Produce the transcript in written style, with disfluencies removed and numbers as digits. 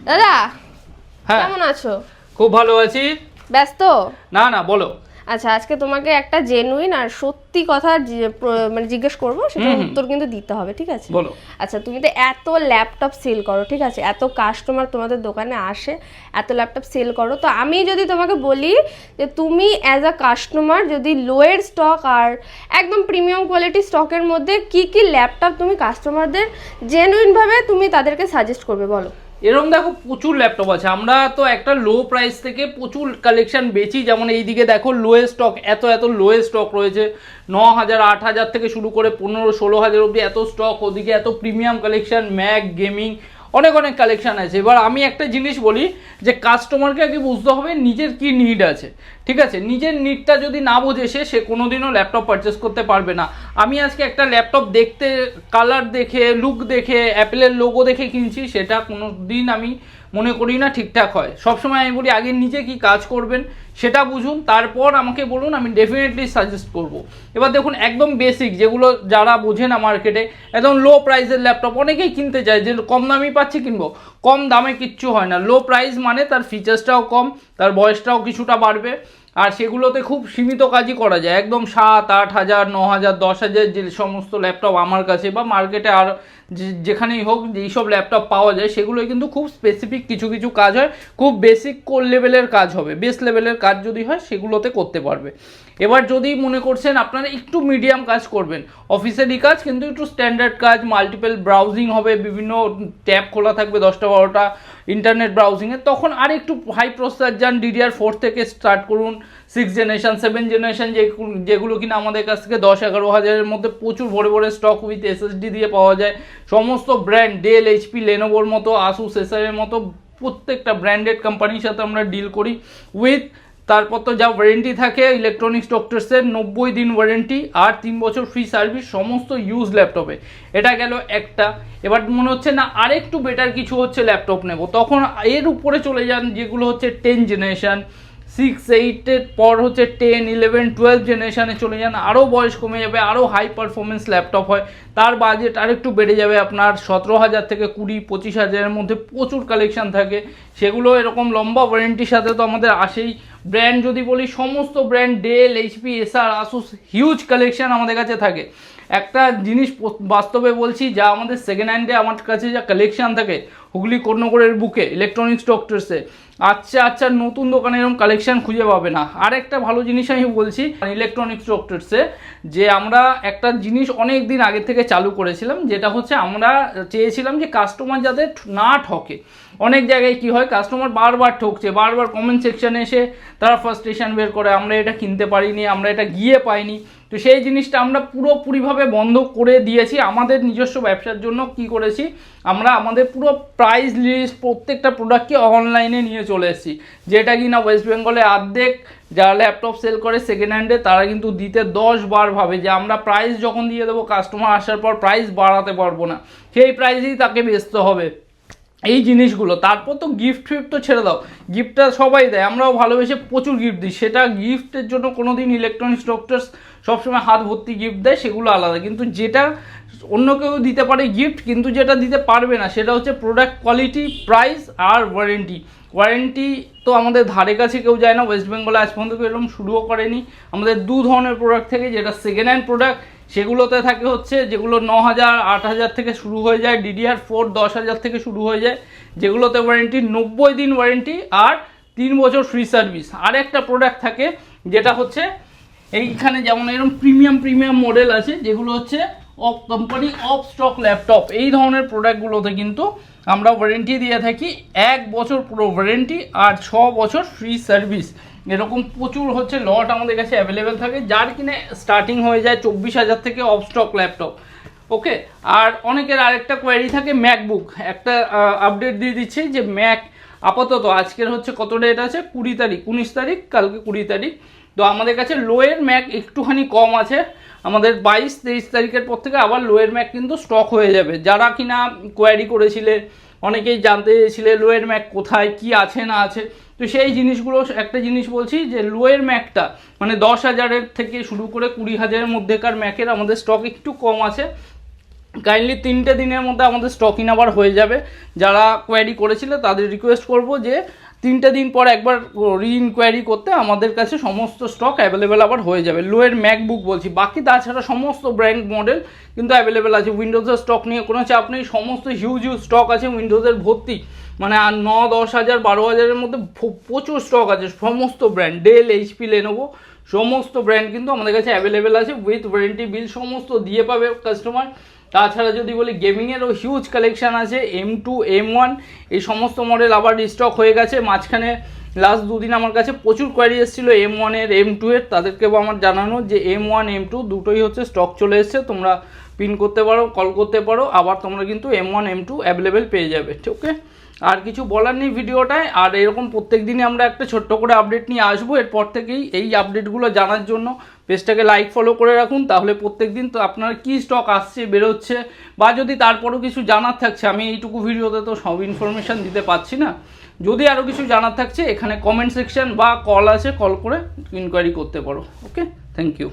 দাদা, হ্যাঁ, কেমন আছো? খুব ভালো আছি। ব্যস্ত? না না, বলো। আচ্ছা, আজকে তোমাকে একটা জেনুইন আর সত্যি কথা মানে জিজ্ঞেস করবো, সেটার উত্তর কিন্তু দিতে হবে, ঠিক আছে? বলো। আচ্ছা, তুমি তো এত ল্যাপটপ সেল করো, ঠিক আছে, এত কাস্টমার তোমাদের দোকানে আসে, এত ল্যাপটপ সেল করো, তো আমি যদি তোমাকে বলি যে তুমি অ্যাজ আ কাস্টমার যদি লোয়ের স্টক আর একদম প্রিমিয়াম কোয়ালিটি স্টকের মধ্যে কি কি ল্যাপটপ তুমি কাস্টমারদের জেনুইনভাবে তুমি তাদেরকে সাজেস্ট করবে, বলো। এরকম দেখো, প্রচুর ল্যাপটপ আছে। আমরা তো একটা লো প্রাইস থেকে প্রচুর কালেকশন বেচি। যেমন এইদিকে দেখো, লোয়ে স্টক, এত এত লোয়ে স্টক রয়েছে। 9,000 8,000 থেকে শুরু করে 15-16,000 অবধি এত স্টক। ওদিকে এত প্রিমিয়াম কালেকশন, ম্যাক, গেমিং, অনেক অনেক কালেকশন আছে। এবার আমি একটা জিনিস বলি যে কাস্টমারকে আগে বুঝতে হবে নিজের কি নিড আছে, ঠিক আছে? নিজের নিডটা যদি না বোঝে সে কোনোদিনও ল্যাপটপ পারচেস করতে পারবে না। আমি আজকে একটা ল্যাপটপ দেখতে, কালার দেখে, লুক দেখে, অ্যাপেলের লোগো দেখে কিনছি, সেটা কোনো দিন আমি মনে করি না ঠিকঠাক হয়। সবসময় আমি বলি আগে নিজে কি কাজ করবেন সেটা বুঝুন, তারপর আমাকে বলুন, আমি ডেফিনেটলি সাজেস্ট করব। এবার দেখুন, একদম বেসিক যেগুলো যারা বোঝে না মার্কেটে, একদম লো প্রাইসের ল্যাপটপ অনেকেই কিনতে চায় যে কম দামি পাচ্ছি কিনবো। কম দামে কিচ্ছু হয় না। লো প্রাইস মানে তার ফিচার্সটাও কম, তার বয়সটাও কিছুটা বাড়বে, আর সেগুলোতে খুব সীমিত কাজই করা যায়। একদম 7-8 হাজার, 9,000, 10,000 যে সমস্ত ল্যাপটপ আমার কাছে বা মার্কেটে আর যেখানেই হোক যেইসব ল্যাপটপ পাওয়া যায়, সেগুলোই কিন্তু খুব স্পেসিফিক কিছু কিছু কাজ হয়। খুব বেসিক কোর লেভেলের কাজ হবে, বেস লেভেলের কাজ যদি হয় সেগুলোতে করতে পারবে। এবার যদি মনে করছেন আপনারা একটু মিডিয়াম কাজ করবেন, অফিসেরই কাজ কিন্তু একটু স্ট্যান্ডার্ড কাজ, মাল্টিপল ব্রাউজিং হবে, বিভিন্ন ট্যাব খোলা থাকবে 10টা 12টা ইন্টারনেট ব্রাউজিংয়ে, তখন আর একটু হাই প্রসেসর যান, DDR4 থেকে স্টার্ট করুন। 6 জেনারেশন, 7 জেনারেশন, যেগুলো কিনা আমাদের কাছ থেকে 10-11 হাজারের মধ্যে প্রচুর ভরে ভরে স্টক উইথ SSD দিয়ে পাওয়া যায়। সমস্ত ব্র্যান্ড, ডেল, HP, লেনোভোর মতো, আসুস, এসারের মতো প্রত্যেকটা ব্র্যান্ডেড কোম্পানির সাথে আমরা ডিল করি উইথ। তারপর তো যা ওয়ারেন্টি থাকে ইলেকট্রনিক্স ডক্টরসের, 90 দিন ওয়ারেন্টি আর 3 বছর ফ্রি সার্ভিস সমস্ত ইউজ ল্যাপটপে। এটা গেল একটা। এবার মনে হচ্ছে না আরেকটু বেটার কিছু হচ্ছে ল্যাপটপ নেব, তখন এর উপরে চলে যান, যেগুলো হচ্ছে 10 জেনারেশন, 6-8-এর পর হচ্ছে 10-11-12 জেনারেশানে চলে যান, আরও বয়স কমে যাবে, আরও হাই পারফরমেন্স ল্যাপটপ হয়, তার বাজেট আরেকটু বেড়ে যাবে আপনার 17,000 থেকে 20-25,000-এর মধ্যে প্রচুর কালেকশান থাকে। সেগুলো এরকম লম্বা ওয়ারেন্টির সাথে তো আমাদের আসেই। ব্র্যান্ড যদি বলি, সমস্ত ব্র্যান্ড, ডেল, HP, এসার, আসুস, হিউজ কালেকশান আমাদের কাছে থাকে। একটা জিনিস বাস্তবে বলছি, যা আমাদের সেকেন্ড হ্যান্ডে আমার কাছে যা কালেকশান থাকে হুগলি কর্ণগড়ের বুকে ইলেকট্রনিক্স ডক্টরসে, আচ্ছা আচ্ছা নতুন দোকানে এরকম কালেকশান খুঁজে পাবে না। আর একটা ভালো জিনিস আমি বলছি ইলেকট্রনিক্স ডক্টরসে, যে আমরা একটা জিনিস অনেক দিন আগে থেকে চালু করেছিলাম, যেটা হচ্ছে আমরা চেয়েছিলাম যে কাস্টমার যাতে না ঠকে। অনেক জায়গায় কি হয়, কাস্টমার বারবার ঠকছে, বারবার কমেন্ট সেকশানে এসে তারা ফার্স্টেশন বের করে, আমরা এটা কিনতে পারিনি, আমরা এটা গিয়ে পাইনি। তো সেই জিনিসটা আমরা পুরোপুরিভাবে বন্ধ করে দিয়েছি। আমাদের নিজস্ব ব্যবসার জন্য কি করেছি, আমরা আমাদের পুরো প্রাইস লিস্ট প্রত্যেকটা প্রোডাক্টকে অনলাইনে নিয়ে চলে এসেছি, যেটা কি না ওয়েস্ট বেঙ্গলে অর্ধেক যারা ল্যাপটপ সেল করে সেকেন্ড হ্যান্ডে, তারা কিন্তু দিতে 10 বার ভাবে যে আমরা প্রাইস যখন দিয়ে দেবো, কাস্টমার আসার পর প্রাইস বাড়াতে পারবো না, সেই প্রাইসেই তাকে বেচতে হবে। এই জিনিসগুলো, তারপর তো গিফট ফিফট তো ছেড়ে দাও, গিফটটা সবাই দেয়, আমরাও ভালোবেসে প্রচুর গিফট দিই। সেটা গিফটের জন্য কোনো দিন ইলেকট্রনিক্স ডক্টরস সবসময় হাত ভর্তি গিফট দেয়, সেগুলো আলাদা। কিন্তু যেটা অন্য কেউ দিতে পারে গিফট, কিন্তু যেটা দিতে পারবে না সেটা হচ্ছে প্রোডাক্ট কোয়ালিটি, প্রাইস আর ওয়ারেন্টি। ওয়ারেন্টি তো আমাদের ধারে কাছে কেউ যায় না, ওয়েস্ট বেঙ্গলে আজ পর্যন্ত এরকম শুরুও করেনি। আমাদের দু ধরনের প্রোডাক্ট থেকে, যেটা সেকেন্ড হ্যান্ড প্রোডাক্ট, সেগুলোতে থাকে হচ্ছে যেগুলো 9,000 8,000 থেকে শুরু হয়ে যায়, DDR4 10,000 থেকে শুরু হয়ে যায়, যেগুলোতে ওয়ারেন্টি 90 দিন ওয়ারেন্টি আর 3 বছর ফ্রি সার্ভিস। আর একটা প্রোডাক্ট থাকে যেটা হচ্ছে এইখানে, যেমন এরকম প্রিমিয়াম মডেল আছে, যেগুলো হচ্ছে of company, of stock laptop. এই ধরনের প্রোডাক্টগুলোতে কিন্তু আমরা ওয়ারেন্টি দিয়ে থাকি 1 বছর পুরো ওয়ারেন্টি আর 6 বছর ফ্রি সার্ভিস। এরকম প্রচুর হচ্ছে লট আমাদের কাছে অ্যাভেলেবেল থাকে, যার কিনে স্টার্টিং হয়ে যায় 24,000 থেকে অফ স্টক ল্যাপটপ। ওকে, আর অনেকের আরেকটা কোয়ারি থাকে ম্যাকবুক। একটা আপডেট দিয়ে দিচ্ছি যে ম্যাক আপাতত আজকের হচ্ছে কত ডেট আছে, 20 তারিখ, 19 তারিখ, কালকে 20 তারিখ। তো আমাদের কাছে লোয়ের ম্যাক একটুখানি কম আছে। আমাদের 22-23 তারিখের পর থেকে আবার লোয়ের ম্যাক কিন্তু স্টক হয়ে যাবে। যারা কিনা কোয়ারি করেছিলে, অনেকেই জানতে চেয়েছিলে লোয়ের ম্যাক কোথায়, কি আছে না আছে, তো সেই জিনিসগুলো একটা জিনিস বলছি যে লোয়ের ম্যাকটা মানে 10,000-এর থেকে শুরু করে 20,000-এর মধ্যেকার ম্যাকের আমাদের স্টক একটু কম আছে। কাইন্ডলি 3টে দিনের মধ্যে আমাদের স্টক ইন আবার হয়ে যাবে। যারা কোয়ারি করেছিল তাদের রিকোয়েস্ট করব যে 3টে দিন পর একবার রিইনকোয়ারি করতে, আমাদের কাছে সমস্ত স্টক অ্যাভেলেবেল আবার হয়ে যাবে। লোয়ের ম্যাকবুক বলছি, বাকি তাছাড়া সমস্ত ব্র্যান্ড মডেল কিন্তু অ্যাভেলেবেল আছে। উইন্ডোজের স্টক নিয়ে কোনো চাপ নেই, সমস্ত হিউজ স্টক আছে উইন্ডোজের ভর্তি, মানে আর 9-10 হাজার 12 হাজারের মধ্যে প্রচুর স্টক আছে। সমস্ত ব্র্যান্ড, ডেল, এইচপি, লেনোভো সমস্ত ব্র্যান্ড কিন্তু আমাদের কাছে অ্যাভেলেবেল আছে, উইথ ওয়ারেন্টি বিল সমস্ত দিয়ে পাবে কাস্টমার। তাছাড়া যদি বলি গেমিংয়েরও হিউজ কালেকশান আছে, M2, M1 এই সমস্ত মডেল আবার রিস্টক হয়ে গেছে। মাঝখানে লাস্ট 2 দিন আমার কাছে প্রচুর কোয়ারি এসেছিলো M1 এর, M2 এর, তাদেরকেও আমার জানানো যে M1 M2 দুটোই হচ্ছে স্টক চলে এসছে, তোমরা পিন করতে পারো, কল করতে পারো, আবার তোমরা কিন্তু M1 M2 অ্যাভেলেবেল পেয়ে যাবে। ঠিক ওকে, আর কিছু বলার নেই ভিডিওটায়। আর এরকম প্রত্যেক দিনই আমরা একটা ছোট্ট করে আপডেট নিয়ে আসবো এরপর থেকেই। এই আপডেটগুলো জানার জন্য পেজটাকে লাইক ফলো করে রাখুন, তাহলে প্রত্যেক দিন তো আপনার কী স্টক আসছে বেরোচ্ছে, বা যদি তারপরও কিছু জানার থাকছে, আমি এইটুকু ভিডিওতে তো সব ইনফরমেশান দিতে পারছি না, যদি আরও কিছু জানার থাকছে এখানে কমেন্ট সেকশন বা কল আছে, কল করে ইনকোয়ারি করতে পারো। ওকে, থ্যাংক ইউ।